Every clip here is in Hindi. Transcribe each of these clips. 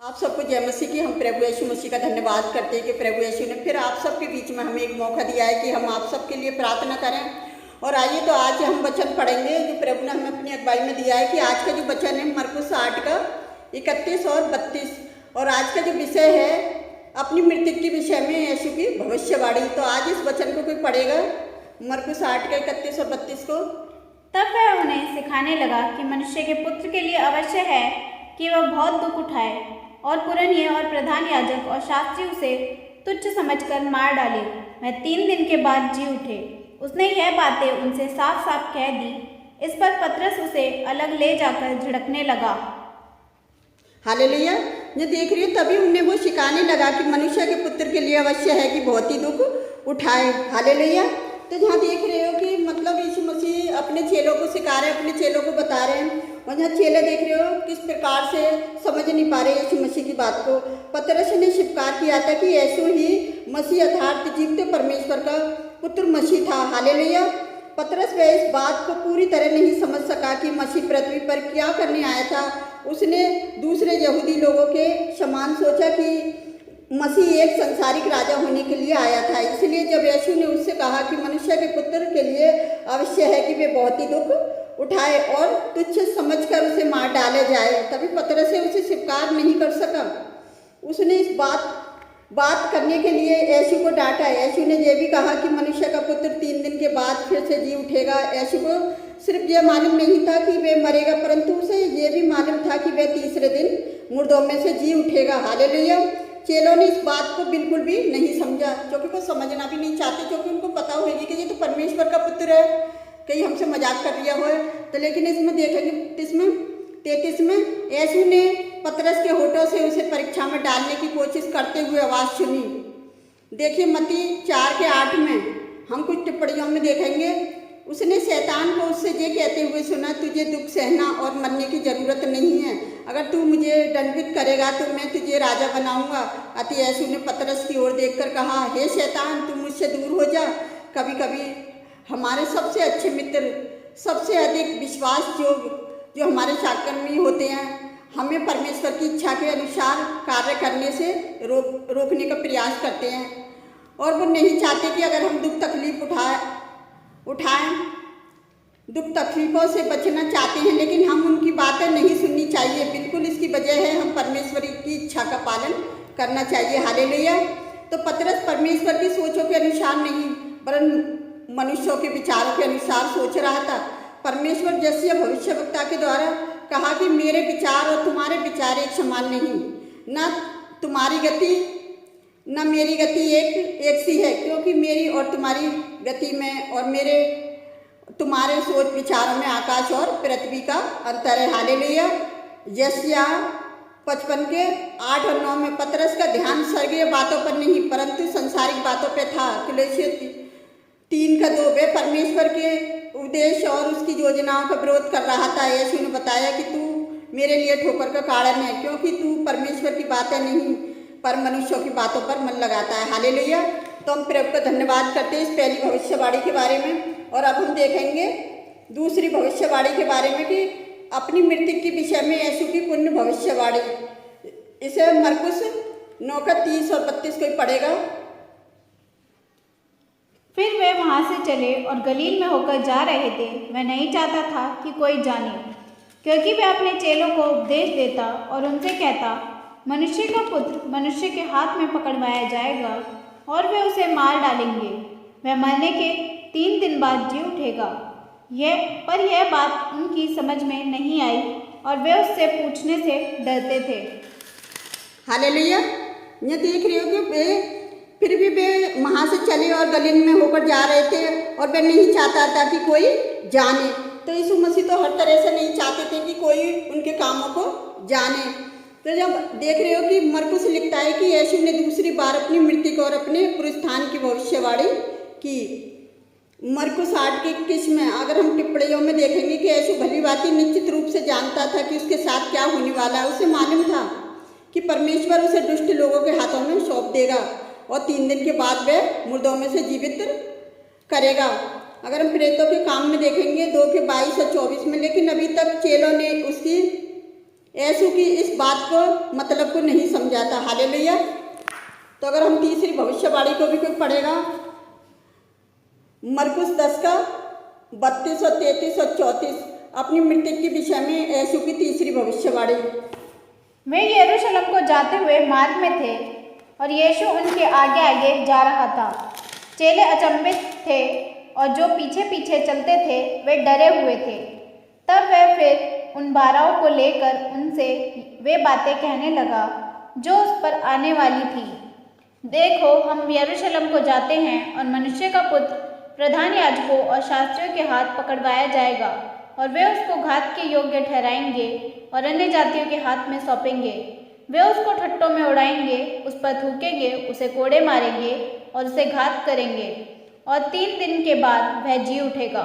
आप सबको जय मसीह की। हम प्रभु यीशु मसीह का धन्यवाद करते हैं कि प्रभु यीशु ने फिर आप सबके बीच में हमें एक मौका दिया है कि हम आप सबके लिए प्रार्थना करें। और आइए तो आज हम वचन पढ़ेंगे जो प्रभु ने हमें अपनी अगुवाई में दिया है कि आज का जो वचन है मरकुस 8 का 31 और 32। और आज का जो विषय है अपनी मृत्यु के विषय में यीशु की भविष्यवाणी। तो आज इस वचन को कोई पढ़ेगा, मरकुस 8 का 31 और 32 को। तब वह उन्हें सिखाने लगा कि मनुष्य के पुत्र के लिए अवश्य है कि वह बहुत दुख उठाए और पुरनिये और प्रधान याजक और शास्त्री उसे तुच्छ समझकर मार डाले। वह 3 दिन के बाद जी उठे। उसने यह बातें उनसे साफ साफ कह दी। इस पर पतरस उसे अलग ले जाकर झिड़कने लगा। हालेलुया। जो देख रही हो तभी उन्हें वो सिखाने लगा कि मनुष्य के पुत्र के लिए अवश्य है कि बहुत ही दुख उठाए। हालेलुया। तो जहाँ देख रहे हो कि मतलब यीशु मसीह अपने चेलों को सिखा रहे हैं, अपने चेलों को बता रहे हैं। और जहाँ चेले देख रहे हो किस प्रकार से समझ नहीं पा रहे यीशु मसीह की बात को। पतरस ने स्वीकार किया था कि यीशु ही मसीह अर्थात जीवते परमेश्वर का पुत्र मसीह था। हालेलुया। पतरस वह इस बात को पूरी तरह नहीं समझ सका कि मसीह पृथ्वी पर क्या करने आया था। उसने दूसरे यहूदी लोगों के समान सोचा कि मसीह एक संसारिक राजा होने के लिए आया था। इसलिए जब यीशु ने उससे कहा कि मनुष्य के पुत्र के लिए अवश्य है कि वे बहुत ही दुख उठाए और तुच्छ समझकर उसे मार डाले जाए, तभी पतरस से उसे स्वीकार नहीं कर सका। उसने इस बात करने के लिए यीशु को डांटा। यीशु ने यह भी कहा कि मनुष्य का पुत्र 3 दिन के बाद फिर से जी उठेगा। यीशु को सिर्फ यह मालूम नहीं था कि वे मरेगा, परंतु उसे यह भी मालूम था कि वह तीसरे दिन मुर्दों में से जी उठेगा। हालेलुया। चेलों ने इस बात को बिल्कुल भी नहीं समझा, क्योंकि वो समझना भी नहीं चाहते, क्योंकि उनको पता होगी कि ये तो परमेश्वर का पुत्र है, कहीं हमसे मजाक कर दिया हो। तो लेकिन इसमें देखेंगे 33 में यीशु ने पतरस के होठों से उसे परीक्षा में डालने की कोशिश करते हुए आवाज़ सुनी। देखिए मत्ती 4 के 8 में हम कुछ टिप्पणियों में देखेंगे। उसने शैतान को उससे ये कहते हुए सुना, तुझे दुख सहना और मरने की ज़रूरत नहीं है। अगर तू मुझे दंडित करेगा तो मैं तुझे राजा बनाऊंगा। अतः यीशु ने पतरस की ओर देखकर कहा, हे शैतान, तू मुझसे दूर हो जा। कभी कभी हमारे सबसे अच्छे मित्र, सबसे अधिक विश्वास जो हमारे सहकर्मी होते हैं, हमें परमेश्वर की इच्छा के अनुसार कार्य करने से रोकने का प्रयास करते हैं। और वो नहीं चाहते कि अगर हम दुख तकलीफ उठाएं, दुख तकलीफ़ों से बचना चाहते हैं, लेकिन हम उनकी बातें नहीं सुननी चाहिए। बिल्कुल इसकी वजह है हम परमेश्वर की इच्छा का पालन करना चाहिए। हालेलुया। तो पतरस परमेश्वर की सोचों के अनुसार नहीं वरन मनुष्यों के विचारों के अनुसार सोच रहा था। परमेश्वर जैसे भविष्यवक्ता के द्वारा कहा कि मेरे विचार और तुम्हारे विचार एक समान नहीं, न तुम्हारी गति न मेरी गति एक सी है, क्योंकि मेरी और तुम्हारी गति में और मेरे तुम्हारे सोच विचारों में आकाश और पृथ्वी का अंतर है। हालेलुया। यशायाह 55 के 8 और 9 में पतरस का ध्यान स्वर्गीय बातों पर नहीं परंतु संसारिक बातों पर था। कुलैसियों 3 का 2 वे परमेश्वर के उपदेश और उसकी योजनाओं का विरोध कर रहा था। यीशु ने बताया कि तू मेरे लिए ठोकर का कारण है, क्योंकि तू परमेश्वर की बातें नहीं पर मनुष्यों की बातों पर मन लगाता है। हालेलुया। तो हम प्रभु का धन्यवाद करते हैं इस पहली भविष्यवाणी के बारे में। और अब हम देखेंगे दूसरी भविष्यवाणी के बारे में कि अपनी मृत्यु के विषय में यीशु की पुण्य भविष्यवाणी। इसे मरकुस 9 का 30 और 32 कोई पढ़ेगा। फिर वे वहाँ से चले और गलील में होकर जा रहे थे। वह नहीं चाहता था कि कोई जाने, क्योंकि वह अपने चेलों को उपदेश देता और उनसे कहता, मनुष्य का पुत्र मनुष्य के हाथ में पकड़वाया जाएगा और वे उसे मार डालेंगे। वह मरने के 3 दिन बाद जी उठेगा। यह बात उनकी समझ में नहीं आई और वे उससे पूछने से डरते थे। हालेलुया। ये देख रहे हो कि फिर भी वे वहाँ से चले और गलील में होकर जा रहे थे और वे नहीं चाहता था कि कोई जाने। तो यीशु मसीह तो हर तरह से नहीं चाहते थे कि कोई उनके कामों को जाने। तो जब देख रहे हो कि मरकुस लिखता है कि यीशु ने दूसरी बार अपनी मृत्यु को और अपने पुनरुत्थान की भविष्यवाणी की। मरकुस 8 के 21 में अगर हम टिप्पणियों में देखेंगे कि यीशु भली बात निश्चित रूप से जानता था कि उसके साथ क्या होने वाला है। उसे मालूम था कि परमेश्वर उसे दुष्ट लोगों के हाथों में सौंप देगा और 3 दिन के बाद वह मुर्दों में से जीवित करेगा। अगर हम प्रेतों के काम में देखेंगे 2 के 22 और 24 में, लेकिन अभी तक चेलों ने उसकी यीशु की इस बात को मतलब को नहीं समझा था। हालेलुया। तो अगर हम तीसरी भविष्यवाणी को भी कोई पढ़ेगा, मरकुस 10 का 32 और 33 और 34, अपनी मृत्यु के विषय में यीशु की तीसरी भविष्यवाणी। वे यरूशलेम को जाते हुए मार्ग में थे और यीशु उनके आगे आगे जा रहा था। चेले अचंभित थे और जो पीछे पीछे चलते थे वे डरे हुए थे। तब वह फिर उन 12 को लेकर उनसे वे बातें कहने लगा जो उस पर आने वाली थी। देखो, हम यरूशलेम को जाते हैं और मनुष्य का पुत्र प्रधान याजकों और शास्त्रियों के हाथ पकड़वाया जाएगा और वे उसको घात के योग्य ठहराएंगे और अन्य जातियों के हाथ में सौंपेंगे। वे उसको ठट्टों में उड़ाएंगे, उस पर थूकेंगे, उसे कोड़े मारेंगे और उसे घात करेंगे और 3 दिन के बाद वह जी उठेगा।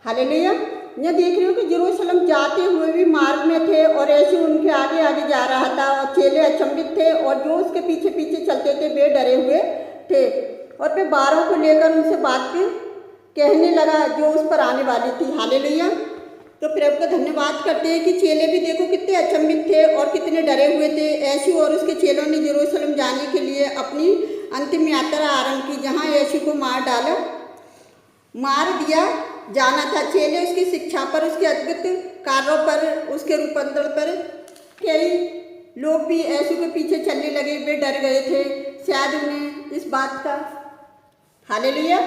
हालेलुया। यह देख रहे हो कि यरूशलेम जाते हुए भी मार्ग में थे और यीशु उनके आगे आगे जा रहा था और चेले अचंभित थे और जो उसके पीछे पीछे चलते थे वे डरे हुए थे। और फिर 12 को लेकर उनसे बात कहने लगा जो उस पर आने वाली थी। हालेलुया। तो प्रभु का धन्यवाद करते हैं कि चेले भी देखो कितने अचंभित थे और कितने डरे हुए थे। यीशु और उसके चेलों ने यरूशलेम जाने के लिए अपनी अंतिम यात्रा आरंभ की, जहाँ यीशु को मार दिया जाना था। चेले उसकी शिक्षा पर, उसके अद्भुत कार्यों पर, उसके रूपांतरण पर, कई लोग भी यीशु के पीछे चलने लगे। वे डर गए थे शायद उन्हें इस बात का। हालेलुया।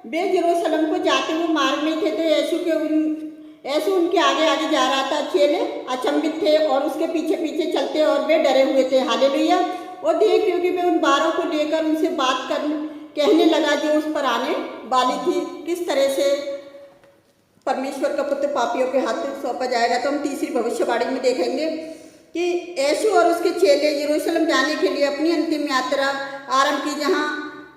वे यरूशलेम को जाते हुए मार्ग में थे तो यीशु उनके आगे आगे जा रहा था। चेले अचंभित थे और उसके पीछे पीछे चलते और वे डरे हुए थे। हालेलुया। और देख रहे हो कि वे उन 12 को लेकर उनसे बात कहने लगा जो उस पर आने वाली थी, किस तरह से परमेश्वर का पुत्र पापियों के हाथ में सौंपा जाएगा। तो हम तीसरी भविष्यवाणी में देखेंगे कि यीशु और उसके चेले यरूशलेम जाने के लिए अपनी अंतिम यात्रा आरंभ की, जहाँ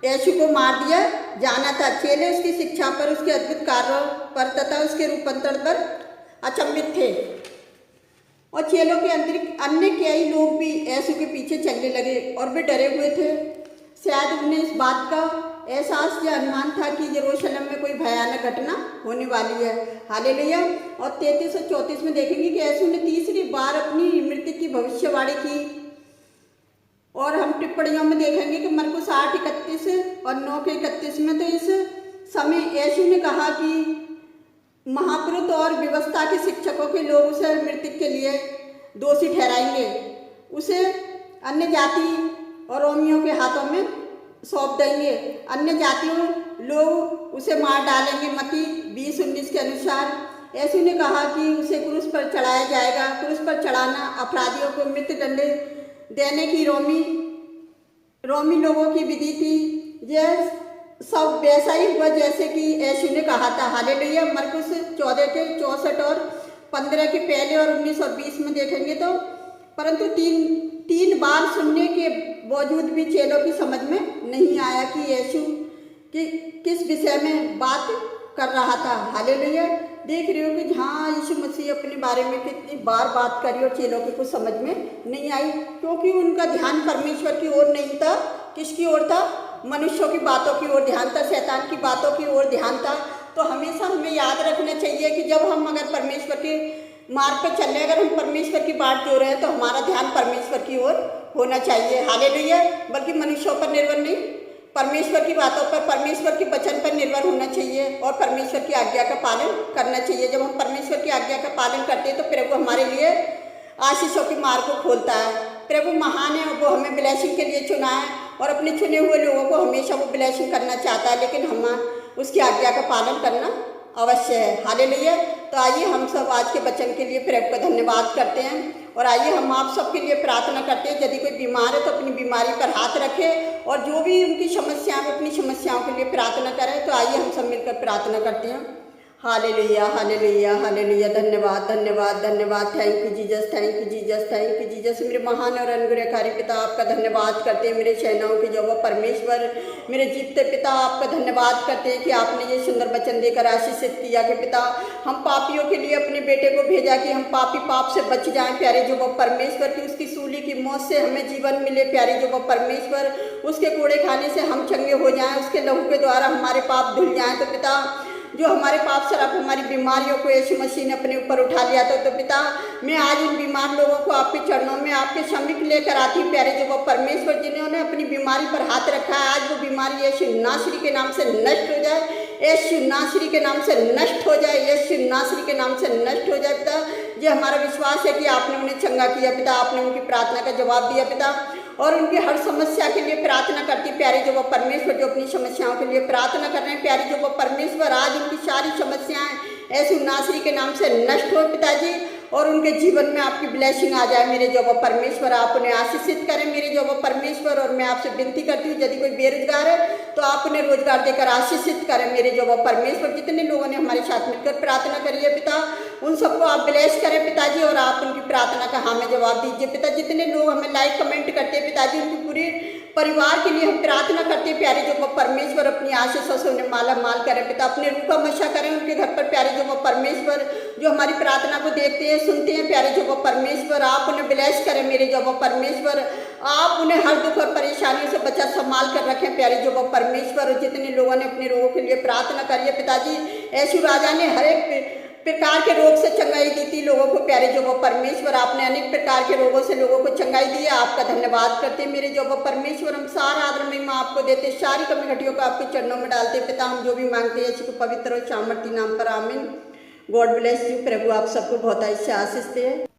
यीशु को मार दिया जाना था। चेले उसकी शिक्षा पर, उसके अद्भुत कार्यों पर तथा उसके रूपांतरण पर अचंभित थे और चेलों के अंतरिक्ष अन्य कई लोग भी यीशु के पीछे चलने लगे और वे डरे हुए थे। शायद उन्हें इस बात का एहसास या अनुमान था कि यरूशलेम में कोई भयानक घटना होने वाली है। हालेलुया। और 33 और 34 में देखेंगे कि यीशु ने तीसरी बार अपनी मृत्यु की भविष्यवाणी की। और हम टिप्पणियों में देखेंगे कि मरकुस 8:31 और 9:31 में तो इस समय यीशु ने कहा कि महापुरुष और व्यवस्था के शिक्षकों के लोग उसे मृत्यु के लिए दोषी ठहराएंगे, उसे अन्य जाति और रोमियों के हाथों में सौंप देंगे। अन्य जातियों लोग उसे मार डालेंगे। मत्ती 20:19 के अनुसार यीशु ने कहा कि उसे क्रूस पर चढ़ाया जाएगा। क्रूस पर चढ़ाना अपराधियों को मृत्यु दंड देने की रोमी लोगों की विधि थी। यह सब वैसा ही हुआ जैसे कि यीशु ने कहा था। हालेलुया। मरकुस 14 के 64 और 15 के पहले और 19 और 20 में देखेंगे तो परंतु तीन बार सुनने के बावजूद भी चेलों की समझ में नहीं आया कि यीशु किस विषय में बात कर रहा था। हालेलुया। देख रहे हो कि हाँ, यीशु मसीह अपने बारे में कितनी बार बात करी और चेलों के कुछ समझ में नहीं आई, क्योंकि उनका ध्यान परमेश्वर की ओर नहीं था। किसकी ओर था? मनुष्यों की बातों की ओर ध्यान था, शैतान की बातों की ओर ध्यान था। तो हमेशा हमें याद रखना चाहिए कि जब हम अगर परमेश्वर के मार्ग पर चल रहे, अगर हम परमेश्वर की बात जो रहे हैं तो हमारा ध्यान परमेश्वर की ओर होना चाहिए। हालेलुया। बल्कि मनुष्यों पर निर्भर नहीं, परमेश्वर की बातों पर, परमेश्वर के वचन पर निर्भर होना चाहिए और परमेश्वर की आज्ञा का पालन करना चाहिए। जब हम परमेश्वर की आज्ञा का पालन करते हैं तो प्रभु हमारे लिए आशीषों के मार्ग को खोलता है। प्रभु महान है, वो हमें ब्लेसिंग के लिए चुना है और अपने चुने हुए लोगों को हमेशा वो ब्लेसिंग करना चाहता है, लेकिन हम उसकी आज्ञा का पालन करना अवश्य है। हालेलुया। तो आइए हम सब आज के वचन के लिए प्रभु का धन्यवाद करते हैं और आइए हम आप सबके लिए प्रार्थना करते हैं। यदि कोई बीमार है तो अपनी बीमारी पर हाथ रखे और जो भी उनकी समस्याएं, अपनी समस्याओं के लिए प्रार्थना करें। तो आइए हम सब मिलकर प्रार्थना करते हैं। Hallelujah, hallelujah, hallelujah. धन्यवाद, धन्यवाद, धन्यवाद। Thank you Jesus, thank you Jesus, thank you Jesus. मेरे महान और अनुग्रहकारी पिता, आपका धन्यवाद करते हैं। मेरे सेनाओं के यहोवा परमेश्वर, मेरे जीवते पिता, आपका धन्यवाद करते हैं कि आपने ये सुंदर वचन देकर आशीषित किया कि पिता हम पापियों के लिए अपने बेटे को भेजा कि हम पापी पाप से बच जाएं। प्यारे यहोवा परमेश्वर की उसकी सूली की मौत से हमें जीवन मिले। प्यारे यहोवा परमेश्वर, उसके कोड़े खाने से हम चंगे हो जाएं, उसके लहू के द्वारा हमारे पाप धुल जाएं। तो पिता जो हमारे पाप शराब हमारी बीमारियों को यीशु मसीह ने अपने ऊपर उठा लिया था। तो पिता मैं आज इन बीमार लोगों को आपके चरणों में आपके समीप लेकर आती हूँ प्यारे जो वो परमेश्वर जिन्होंने अपनी बीमारी पर हाथ रखा है, आज वो बीमारी यीशु नासरी के नाम से नष्ट हो जाए, यीशु नासरी के नाम से नष्ट हो जाए, यीशु नासरी के नाम से नष्ट हो जाए। पिता ये हमारा विश्वास है कि आपने उन्हें चंगा किया पिता, आपने उनकी प्रार्थना का जवाब दिया पिता, और उनकी हर समस्या के लिए प्रार्थना करती प्यारे जो वो परमेश्वर जो अपनी समस्याओं के लिए प्रार्थना कर रहे हैं प्यारे जो वो परमेश्वर आज उनकी सारी समस्याएं यीशु नासरी के नाम से नष्ट हो पिताजी, और उनके जीवन में आपकी ब्लेसिंग आ जाए मेरे जो वो परमेश्वर, आप उन्हें आशीषित करें मेरे जो वो परमेश्वर। और मैं आपसे विनती करती हूँ यदि कोई बेरोजगार है तो आप उन्हें रोजगार देकर आशीषित करें मेरे जो वो परमेश्वर। जितने लोगों ने हमारे साथ मिलकर प्रार्थना करी है पिता उन सबको आप ब्लेस करें पिताजी, और आप उनकी प्रार्थना का हमें जवाब दीजिए पिता। जितने लोग हमें लाइक कमेंट करते हैं पिताजी उनकी पूरी परिवार के लिए हम प्रार्थना करते हैं प्यारे जो वो परमेश्वर अपनी आशीषों से उन्हें माला माल करें पिता, अपने रूह का मशा करें उनके घर पर प्यारे जो वो परमेश्वर जो हमारी प्रार्थना को देखते हैं सुनते हैं प्यारे जो वो परमेश्वर, आप उन्हें ब्लेस करें मेरे जो वो परमेश्वर, आप उन्हें हर दुख और परेशानियों से बचा संभाल कर रखें प्यारे जो वो परमेश्वर। और जितने लोगों ने अपने रोगों के लिए प्रार्थना करी है पिताजी, यीशु राजा ने हर एक प्रकार के रोग से चंगाई दी थी लोगों को प्यारे जो वो परमेश्वर, आपने अनेक प्रकार के रोगों से लोगों को चंगाई दी है, आपका धन्यवाद करते हैं मेरे जो वो परमेश्वर। हम सारा आदर महिमा आपको देते, सारी कमी घटियों को आपके चरणों में डालते पिता, हम जो भी मांगते हैं इसको पवित्र और सामर्थी नाम पर आमीन। God bless you. प्रभु आप सबको बहुत अच्छे आशीष दे।